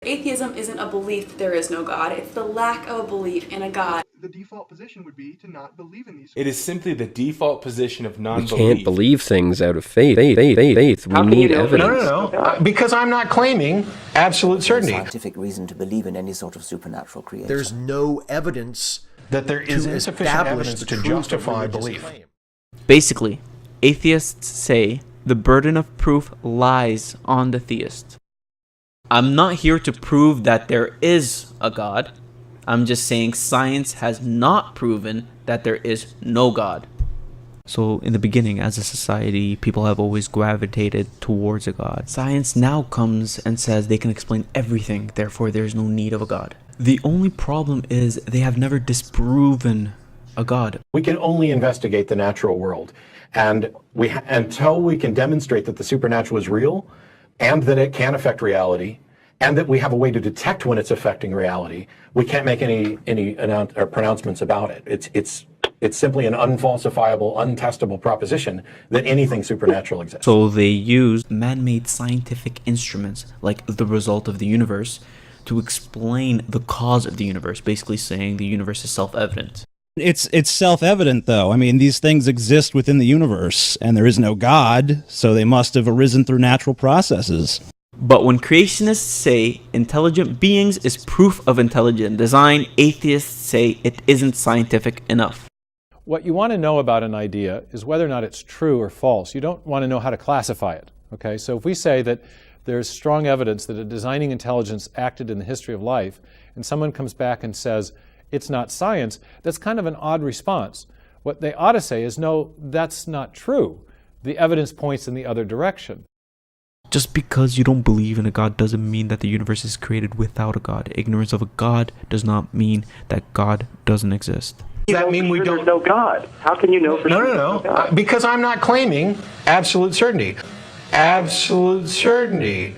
Atheism isn't a belief that there is no God, it's the lack of a belief in a God. The default position would be to not believe in these. It is simply the default position of non-belief. We can't believe things out of faith. We need evidence. No. Because I'm not claiming absolute certainty. Scientific reason to believe in any sort of supernatural creation. There's no evidence That there is insufficient evidence to justify belief. Basically, atheists say the burden of proof lies on the theist. I'm not here to prove that there is a God. I'm just saying science has not proven that there is no God. So in the beginning, as a society, people have always gravitated towards a God. Science now comes and says they can explain everything, therefore there's no need of a God. The only problem is they have never disproven a God. We can only investigate the natural world. And until we can demonstrate that the supernatural is real, and that it can affect reality, and that we have a way to detect when it's affecting reality, we can't make any pronouncements about it. It's simply an unfalsifiable, untestable proposition that anything supernatural exists. So they use man-made scientific instruments, like the result of the universe, to explain the cause of the universe, basically saying the universe is self-evident. It's self-evident, though. I mean, these things exist within the universe, and there is no God, so they must have arisen through natural processes. But when creationists say intelligent beings is proof of intelligent design, atheists say it isn't scientific enough. What you want to know about an idea is whether or not it's true or false. You don't want to know how to classify it. Okay? So if we say that there's strong evidence that a designing intelligence acted in the history of life, and someone comes back and says, it's not science, that's kind of an odd response. What they ought to say is, no, that's not true. The evidence points in the other direction. Just because you don't believe in a God doesn't mean that the universe is created without a God. Ignorance of a God does not mean that God doesn't exist. Does that mean we don't? There's no God. How can you know for sure? No. Because I'm not claiming absolute certainty. Absolute certainty.